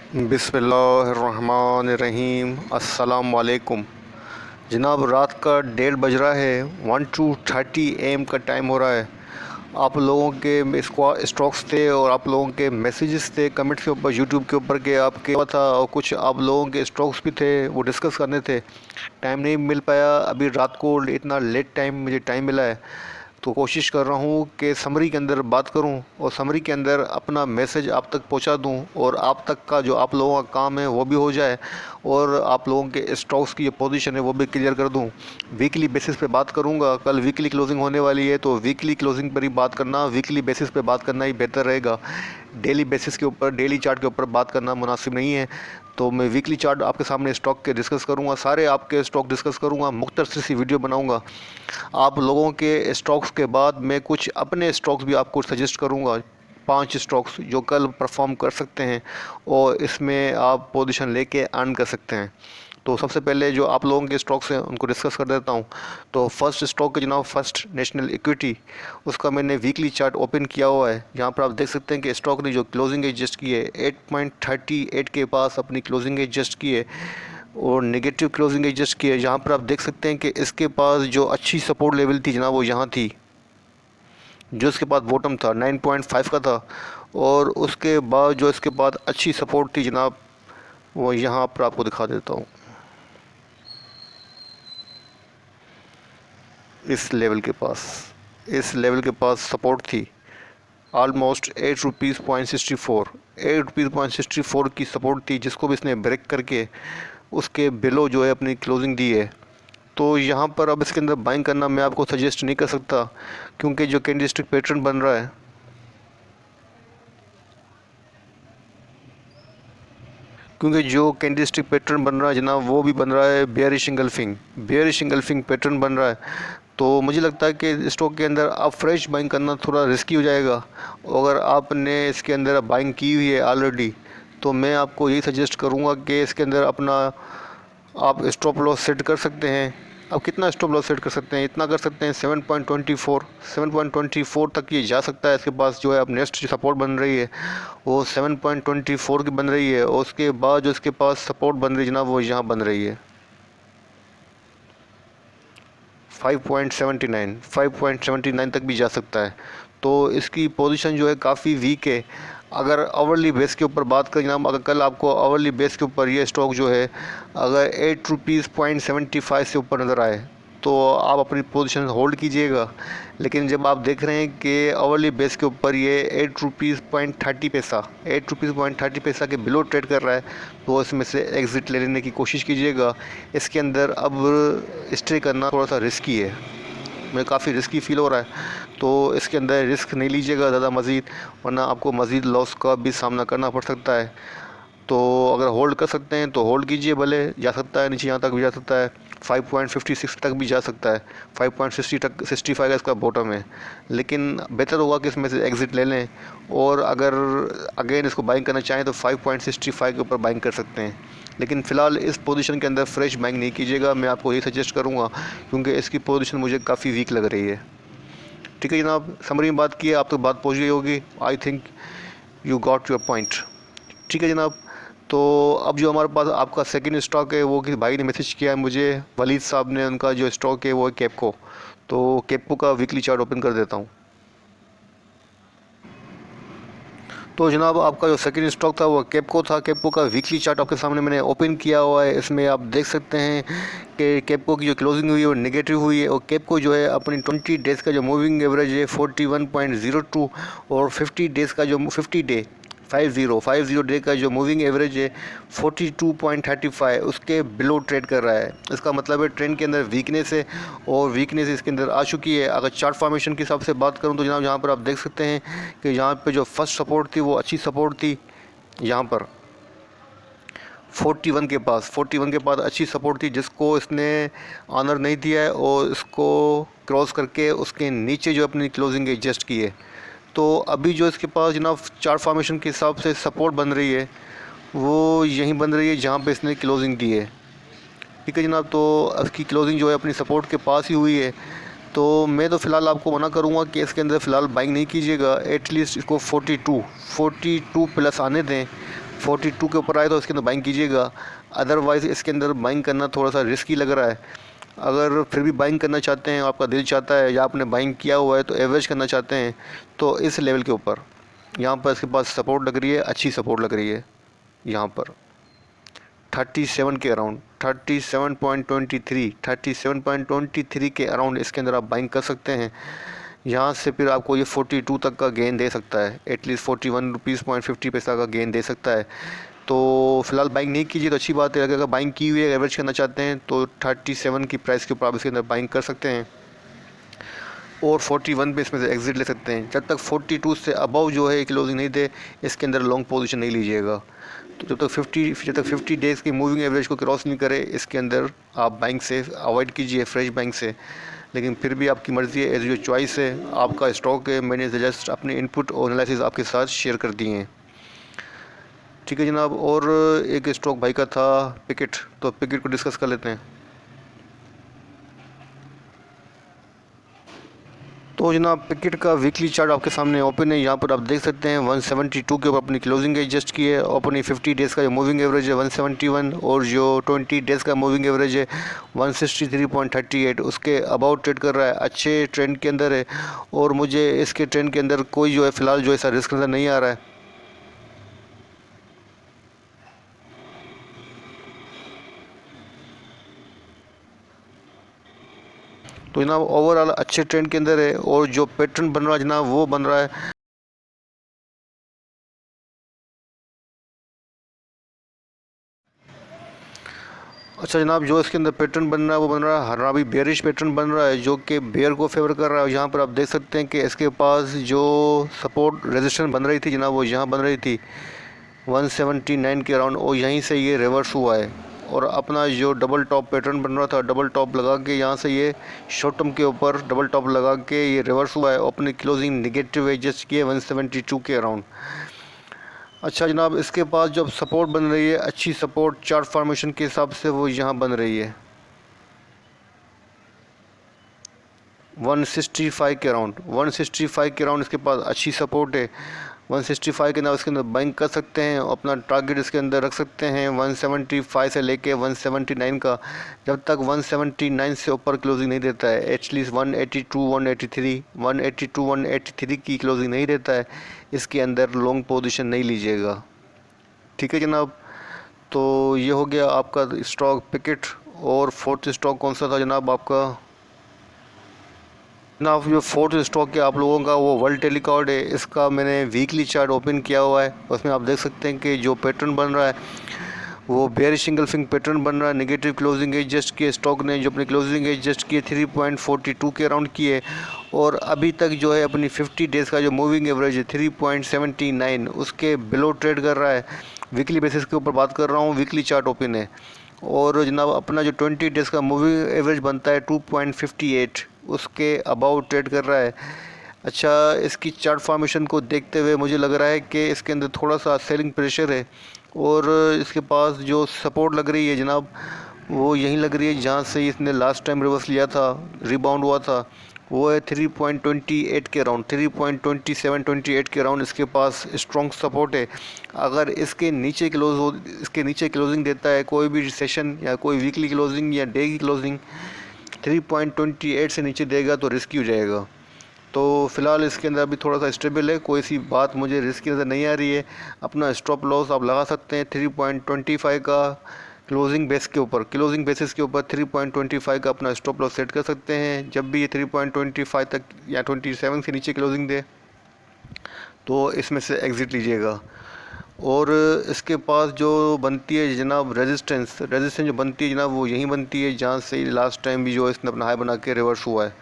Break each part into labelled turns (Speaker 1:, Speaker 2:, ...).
Speaker 1: बिस्मिल्लाहिर्रहमानिर्रहीम। अस्सलाम वालेकुम। जनाब, रात का 1:30 बज रहा है। 1:30 AM का टाइम हो रहा है। आप लोगों के स्टॉक्स थे और आप लोगों के मैसेजेस थे कमेंट्स के ऊपर, यूट्यूब के ऊपर के आपके हुआ था, और कुछ आप लोगों के स्टॉक्स भी थे वो डिस्कस करने थे। टाइम नहीं मिल पाया। अभी रात को इतना लेट टाइम मुझे टाइम मिला है, तो कोशिश कर रहा हूँ कि समरी के अंदर बात करूँ और समरी के अंदर अपना मैसेज आप तक पहुँचा दूँ, और आप तक का जो आप लोगों का काम है वो भी हो जाए, और आप लोगों के स्टॉक्स की जो पोजीशन है वो भी क्लियर कर दूँ। वीकली बेसिस पे बात करूँगा। कल वीकली क्लोजिंग होने वाली है, तो वीकली क्लोजिंग पर ही बात करना, वीकली बेसिस पे बात करना ही बेहतर रहेगा। डेली बेसिस के ऊपर, डेली चार्ट के ऊपर बात करना मुनासिब नहीं है। तो मैं वीकली चार्ट आपके सामने स्टॉक के डिस्कस करूँगा, सारे आपके स्टॉक डिस्कस करूँगा, मुख्तसर सी वीडियो बनाऊँगा। आप लोगों के स्टॉक्स के बाद मैं कुछ अपने स्टॉक्स भी आपको सजेस्ट करूंगा, 5 स्टॉक्स जो कल परफॉर्म कर सकते हैं और इसमें आप पोजीशन लेके अर्न कर सकते हैं। तो सबसे पहले जो आप लोगों के स्टॉक्स हैं उनको डिस्कस कर देता हूं। तो फर्स्ट स्टॉक है जनाब, फर्स्ट नेशनल इक्विटी। उसका मैंने वीकली चार्ट ओपन किया हुआ है। यहाँ पर आप देख सकते हैं कि स्टॉक ने जो क्लोजिंग एज जस्ट की है 8.38 के पास अपनी क्लोजिंग एज जस्ट की है, और नेगेटिव क्लोजिंग एडजस्ट की है। यहाँ पर आप देख सकते हैं कि इसके पास जो अच्छी सपोर्ट लेवल थी जनाब वो यहाँ थी, जो इसके पास बॉटम था 9.5 का था, और उसके बाद जो इसके पास अच्छी सपोर्ट थी जनाब वो यहाँ पर आपको दिखा देता हूँ। इस लेवल के पास सपोर्ट थी ऑलमोस्ट ₹8.64। ₹8.64 की सपोर्ट थी, जिसको भी इसने ब्रेक करके उसके बिलो जो है अपनी क्लोजिंग दी है। तो यहाँ पर अब इसके अंदर बाइंग करना मैं आपको सजेस्ट नहीं कर सकता, क्योंकि जो कैंडलस्टिक पैटर्न बन रहा है, जनाब वो भी बन रहा है बेयरिश इंगल्फिंग पैटर्न बन रहा है। तो मुझे लगता है कि स्टॉक के अंदर आप फ्रेश बाइंग करना थोड़ा रिस्की हो जाएगा। अगर आपने इसके अंदर बाइंग की हुई है ऑलरेडी, तो मैं आपको यही सजेस्ट करूँगा कि इसके अंदर अपना आप स्टॉप लॉस सेट कर सकते हैं। अब कितना स्टॉप लॉस सेट कर सकते हैं? इतना कर सकते हैं 7.24 तक ये जा सकता है। इसके पास जो है अब नेक्स्ट जो सपोर्ट बन रही है वो 7.24 की बन रही है, और उसके बाद जो इसके पास सपोर्ट बन रही है जनाब वो यहाँ बन रही है 5.79 तक भी जा सकता है। तो इसकी पोजीशन जो है काफ़ी वीक है। अगर आवरली बेस के ऊपर बात करें जनाब, अगर कल आपको आवरली बेस के ऊपर ये स्टॉक जो है अगर ₹8.75 से ऊपर नज़र आए तो आप अपनी पोजीशन होल्ड कीजिएगा। लेकिन जब आप देख रहे हैं कि आवरली बेस के ऊपर ये ₹8.30 के बिलो ट्रेड कर रहा है, तो इसमें से एग्ज़िट ले लेने की कोशिश कीजिएगा। इसके अंदर अब स्टे करना थोड़ा सा रिस्की है, मुझे काफ़ी रिस्की फ़ील हो रहा है। तो इसके अंदर रिस्क नहीं लीजिएगा ज़्यादा मज़ीद, वरना आपको मज़ीद लॉस का भी सामना करना पड़ सकता है। तो अगर होल्ड कर सकते हैं तो होल्ड कीजिए, भले जा सकता है नीचे, यहाँ तक भी जा सकता है, 5.56 तक भी जा सकता है, 5.60 तक 65 का इसका बॉटम है। लेकिन बेहतर होगा कि इसमें से एग्ज़िट ले लें, और अगर अगेन इसको बाइंग करना चाहें तो 5.65 के ऊपर बाइंग कर सकते हैं। लेकिन फ़िलहाल इस पोजीशन के अंदर फ्रेश बाइंग नहीं कीजिएगा, मैं आपको ये सजेस्ट करूँगा, क्योंकि इसकी पोजीशन मुझे काफ़ी वीक लग रही है। ठीक है जनाब, समरी में बात की है, आप तक बात पहुँच गई होगी। I think you got your point. ठीक है जनाब। तो अब जो हमारे पास आपका सेकंड स्टॉक है वो किसी भाई ने मैसेज किया है मुझे, वलीद साहब ने, उनका जो स्टॉक है वो है कैपको। तो कैपको का वीकली चार्ट ओपन कर देता हूँ। तो जनाब, आपका जो सेकंड स्टॉक था वो कैपको था। कैपको का वीकली चार्ट आपके सामने मैंने ओपन किया हुआ है। इसमें आप देख सकते हैं कि कैपको की जो क्लोजिंग हुई है वो नेगेटिव हुई है, और कैपको जो है अपनी 20 डेज़ का जो मूविंग एवरेज है 41.02, और 50 डेज़ का जो 50 डे का जो मूविंग एवरेज है 42.35, उसके बिलो ट्रेड कर रहा है। इसका मतलब है ट्रेंड के अंदर वीकनेस है, और वीकनेस इसके अंदर आ चुकी है। अगर चार्ट फॉर्मेशन के हिसाब से बात करूं तो जनाब यहाँ पर आप देख सकते हैं कि यहाँ पे जो फर्स्ट सपोर्ट थी वो अच्छी सपोर्ट थी, यहाँ पर 41 के पास अच्छी सपोर्ट थी, जिसको इसने ऑनर नहीं दिया है, और इसको क्रॉस करके उसके नीचे जो अपनी क्लोजिंग एडजस्ट की है। तो अभी जो इसके पास जनाब चार्ट फॉर्मेशन के हिसाब से सपोर्ट बन रही है वो यहीं बन रही है जहाँ पे इसने क्लोजिंग दी है। ठीक है जनाब, तो इसकी क्लोजिंग जो है अपनी सपोर्ट के पास ही हुई है। तो मैं तो फ़िलहाल आपको मना करूँगा कि इसके अंदर फ़िलहाल बाइंग नहीं कीजिएगा। एटलीस्ट इसको 42 प्लस आने दें, 42 के ऊपर आए तो इसके अंदर बाइंग कीजिएगा। अदरवाइज़ इसके अंदर बाइंग करना थोड़ा सा रिस्की लग रहा है। अगर फिर भी बाइंग करना चाहते हैं, आपका दिल चाहता है या आपने बाइंग किया हुआ है तो एवरेज करना चाहते हैं, तो इस लेवल के ऊपर यहाँ पर इसके पास सपोर्ट लग रही है, अच्छी सपोर्ट लग रही है। यहाँ पर 37 के अराउंड 37.23 के अराउंड इसके अंदर आप बाइंग कर सकते हैं। यहाँ से फिर आपको ये 42 तक का गेन दे सकता है, एटलीस्ट 41 रुपीज़ पॉइंट 50 पैसा का गेन दे सकता है। तो फिलहाल बाइंग नहीं कीजिए तो अच्छी बात है। अगर बाइंग की हुई है, एवरेज करना चाहते हैं तो 37 की प्राइस के ऊपर आप इसके अंदर बाइंग कर सकते हैं और 41 पे इसमें से एग्ज़िट ले सकते हैं। जब तक 42 से अबव जो है क्लोजिंग नहीं दे, इसके अंदर लॉन्ग पोजीशन नहीं लीजिएगा। तो जब तक 50 डेज़ की मूविंग एवरेज को क्रॉस नहीं करे, इसके अंदर आप बाइंग से अवॉइड कीजिए, फ्रेश बाइंग से। लेकिन फिर भी आपकी मर्ज़ी है, एज योर चॉइस है, आपका स्टॉक है। मैंने जस्ट अपने इनपुट और एनालिसिस आपके साथ शेयर कर दिए हैं। ठीक है जनाब। और एक स्टॉक भाई का था पिकेट, तो पिकेट को डिस्कस कर लेते हैं। तो जनाब पिकेट का वीकली चार्ट आपके सामने ओपन है। यहाँ पर आप देख सकते हैं 172 के ऊपर अपनी क्लोजिंग एडजस्ट की है। अपनी 50 डेज़ का जो मूविंग एवरेज है 171 और जो 20 डेज़ का मूविंग एवरेज है 163.38 उसके अबाउट ट्रेड कर रहा है। अच्छे ट्रेंड के अंदर है और मुझे इसके ट्रेंड के अंदर कोई जो है फ़िलहाल जो ऐसा रिस्क नज़र नहीं आ रहा है। तो जनाब ओवरऑल अच्छे ट्रेंड के अंदर है और जो पैटर्न बन रहा है जनाब वो बन रहा है। अच्छा जनाब, जो इसके अंदर पैटर्न बन रहा है वो बन रहा है हराबी बेरिश पैटर्न बन रहा है, जो कि बेयर को फेवर कर रहा है। यहाँ पर आप देख सकते हैं कि इसके पास जो सपोर्ट रेजिस्टेंस बन रही थी जनाब वो यहाँ बन रही थी 179 के अराउंड, और यहीं से ये रिवर्स हुआ है और अपना जो डबल टॉप पैटर्न बन रहा था, डबल टॉप लगा के यहाँ से ये शॉर्ट टर्म के ऊपर डबल टॉप लगा के ये रिवर्स हुआ है और अपनी क्लोजिंग निगेटिव एडजस्ट किए 172 के अराउंड। अच्छा जनाब, इसके पास जब सपोर्ट बन रही है, अच्छी सपोर्ट चार्ट फॉर्मेशन के हिसाब से वो यहाँ बन रही है 165 के अराउंड। 165 के अराउंड इसके पास अच्छी सपोर्ट है। 165 के अंदर इसके अंदर बाइंग कर सकते हैं, अपना टारगेट इसके अंदर रख सकते हैं 175 से लेके 179 का। जब तक 179 से ऊपर क्लोजिंग नहीं देता है, एटलीस्ट 182 183 की क्लोजिंग नहीं देता है, इसके अंदर लॉन्ग पोजीशन नहीं लीजिएगा। ठीक है जनाब। तो ये हो गया आपका स्टॉक पिकेट। और फोर्थ स्टॉक कौन सा था जनाब आपका? जनाब जो फोर्थ स्टॉक है आप लोगों का वो वर्ल्ड टेलीकॉर्ड है। इसका मैंने वीकली चार्ट ओपन किया हुआ है, उसमें आप देख सकते हैं कि जो पैटर्न बन रहा है वो बेयरिश इंगल्फिंग पैटर्न बन रहा है। नेगेटिव क्लोजिंग एडजस्ट किए स्टॉक ने, जो अपनी क्लोजिंग एडजस्ट किए 3.42 के अराउंड किए और अभी तक जो है अपनी 50 डेज़ का जो मूविंग एवरेज है 3.79 उसके बिलो ट्रेड कर रहा है। वीकली बेसिस के ऊपर बात कर रहा हूँ, वीकली चार्ट ओपन है। और जनाब अपना जो 20 डेज़ का मूविंग एवरेज बनता है 2.58 उसके अबाउट ट्रेड कर रहा है। अच्छा, इसकी चार्ट फॉर्मेशन को देखते हुए मुझे लग रहा है कि इसके अंदर थोड़ा सा सेलिंग प्रेशर है और इसके पास जो सपोर्ट लग रही है जनाब वो यहीं लग रही है जहाँ से इसने लास्ट टाइम रिवर्स लिया था, रिबाउंड हुआ था, वो है 3.28 के अराउंड। 3.27-28 के अराउंड इसके पास स्ट्रॉन्ग सपोर्ट है। अगर इसके नीचे क्लोजिंग देता है कोई भी सेशन या कोई वीकली क्लोजिंग या डे की क्लोजिंग 3.28 से नीचे देगा तो रिस्की हो जाएगा। तो फ़िलहाल इसके अंदर अभी थोड़ा सा स्टेबल है, कोई सी बात मुझे रिस्की नज़र नहीं आ रही है। अपना स्टॉप लॉस आप लगा सकते हैं 3.25 का क्लोजिंग बेसिस के ऊपर 3.25 का अपना स्टॉप लॉस सेट कर सकते हैं। जब भी ये 3.25 तक या 27 से नीचे क्लोजिंग दे तो इसमें से एग्ज़िट लीजिएगा। और इसके पास जो बनती है जनाब रेजिस्टेंस जो बनती है जनाब वो यहीं बनती है जहाँ से लास्ट टाइम भी जो इसने अपना हाई बना के रिवर्स हुआ है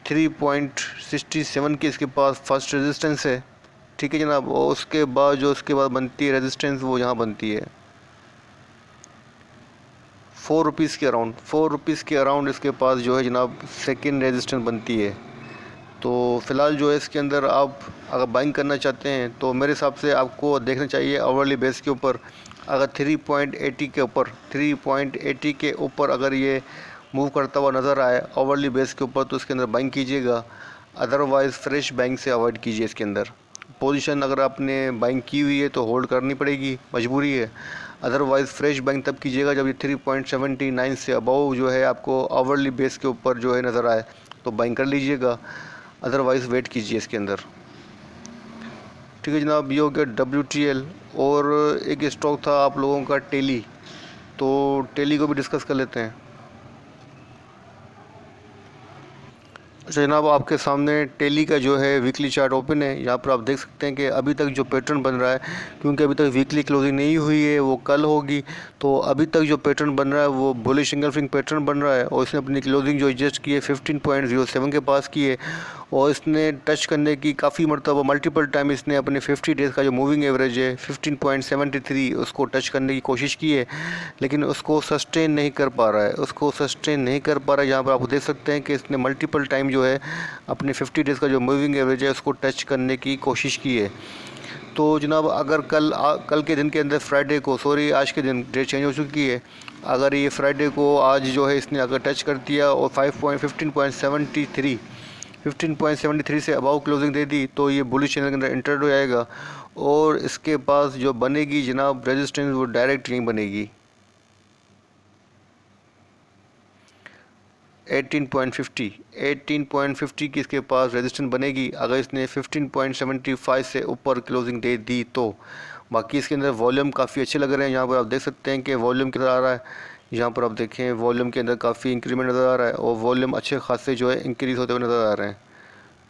Speaker 1: 3.67 की इसके पास फर्स्ट रेजिस्टेंस है। ठीक है जनाब। और उसके बाद बनती है रेजिस्टेंस वो यहाँ बनती है 4 रुपीज़ के अराउंड। 4 रुपीज़ के अराउंड इसके पास जो है जनाब सेकेंड रेजिस्टेंस बनती है। तो फ़िलहाल जो है इसके अंदर आप अगर बाइंग करना चाहते हैं तो मेरे हिसाब से आपको देखना चाहिए आवरली बेस के ऊपर। अगर 3.80 के ऊपर अगर ये मूव करता हुआ नज़र आए आवरली बेस के ऊपर तो इसके अंदर बाइंग कीजिएगा, अदरवाइज़ फ्रेश बाइंग से अवॉइड कीजिए इसके अंदर। पोजीशन अगर आपने बाइंग की हुई है तो होल्ड करनी पड़ेगी, मजबूरी है। अदरवाइज़ फ्रेश बाइंग तब कीजिएगा जब ये 3.79 से अबव जो है आपको आवरली बेस के ऊपर जो है नज़र आए तो बाइंग कर लीजिएगा, अदरवाइज़ वेट कीजिए इसके अंदर। ठीक है जनाब, ये हो गया WTL। और एक स्टॉक था आप लोगों का टेली, तो टेली को भी डिस्कस कर लेते हैं। अच्छा जनाब, आपके सामने टेली का जो है वीकली चार्ट ओपन है। यहाँ पर आप देख सकते हैं कि अभी तक जो पैटर्न बन रहा है, क्योंकि अभी तक वीकली क्लोजिंग नहीं हुई है, वो कल होगी, तो अभी तक जो पैटर्न बन रहा है वो बुलिश इंगल्फिंग पैटर्न बन रहा है। और इसने अपनी क्लोजिंग जो एडजस्ट की है 15.07 के पास की है, और इसने टच करने की काफ़ी मरतबा मल्टीपल टाइम इसने अपने 50 डेज़ का जो मूविंग एवरेज है 15.73 उसको टच करने की कोशिश की है, लेकिन उसको सस्टेन नहीं कर पा रहा है, यहाँ पर आप देख सकते हैं कि इसने मल्टीपल टाइम जो है अपने 50 डेज़ का जो मूविंग एवरेज है उसको टच करने की कोशिश की है। तो जनाब अगर कल के दिन के अंदर फ्राइडे को, सॉरी आज के दिन डेट चेंज हो चुकी है, अगर ये फ्राइडे को आज जो है इसने अगर टच कर दिया और 15.73 से अबाउ क्लोजिंग दे दी तो ये बुलिश चैनल के अंदर इंटर हो जाएगा। और इसके पास जो बनेगी जनाब रेजिस्टेंस वो डायरेक्ट नहीं बनेगी 18.50 की इसके पास रेजिस्टेंस बनेगी अगर इसने 15.75 से ऊपर क्लोजिंग दे दी तो। बाकी इसके अंदर वॉल्यूम काफ़ी अच्छे लग रहे हैं, यहाँ पर आप देख सकते हैं कि वॉल्यूम कितना आ रहा है। यहाँ पर आप देखें वॉल्यूम के अंदर काफ़ी इंक्रीमेंट नज़र आ रहा है और वॉल्यूम अच्छे खासे जो है इंक्रीज़ होते हुए नज़र आ रहे हैं।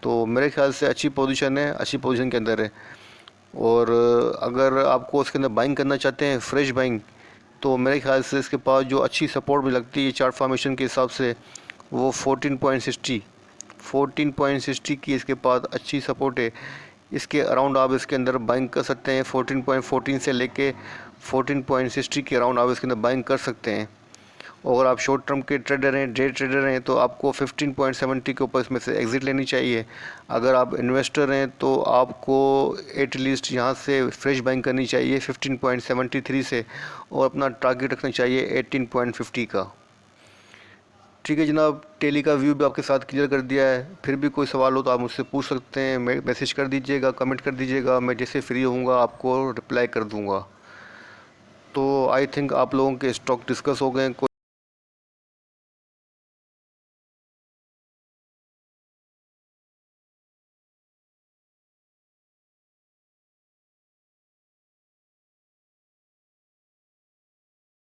Speaker 1: तो मेरे ख्याल से अच्छी पोजीशन है, अच्छी पोजीशन के अंदर है। और अगर आपको उसके अंदर बाइंग करना चाहते हैं फ्रेश बाइंग, तो मेरे ख्याल से इसके पास जो अच्छी सपोर्ट भी लगती है चार्ट फॉर्मेशन के हिसाब से वो 14.60 की इसके पास अच्छी सपोर्ट है। इसके अराउंड आप इसके अंदर बाइंग कर सकते हैं। 14.14 से लेके 14.60 के अराउंड आप इसके अंदर बाइंग कर सकते हैं। अगर आप शॉर्ट टर्म के ट्रेडर हैं, डे ट्रेडर हैं, तो आपको 15.70 के ऊपर इसमें से एग्ज़िट लेनी चाहिए। अगर आप इन्वेस्टर हैं तो आपको एटलीस्ट यहाँ से फ्रेश बाइंग करनी चाहिए 15.73 से, और अपना टारगेट रखना चाहिए 18.50 का। ठीक है जनाब, टेली का व्यू भी आपके साथ क्लियर कर दिया है। फिर भी कोई सवाल हो तो आप मुझसे पूछ सकते हैं, मैसेज कर दीजिएगा, कमेंट कर दीजिएगा, मैं जैसे फ्री होऊंगा आपको रिप्लाई कर दूंगा। तो आई थिंक आप लोगों के स्टॉक डिस्कस हो गए।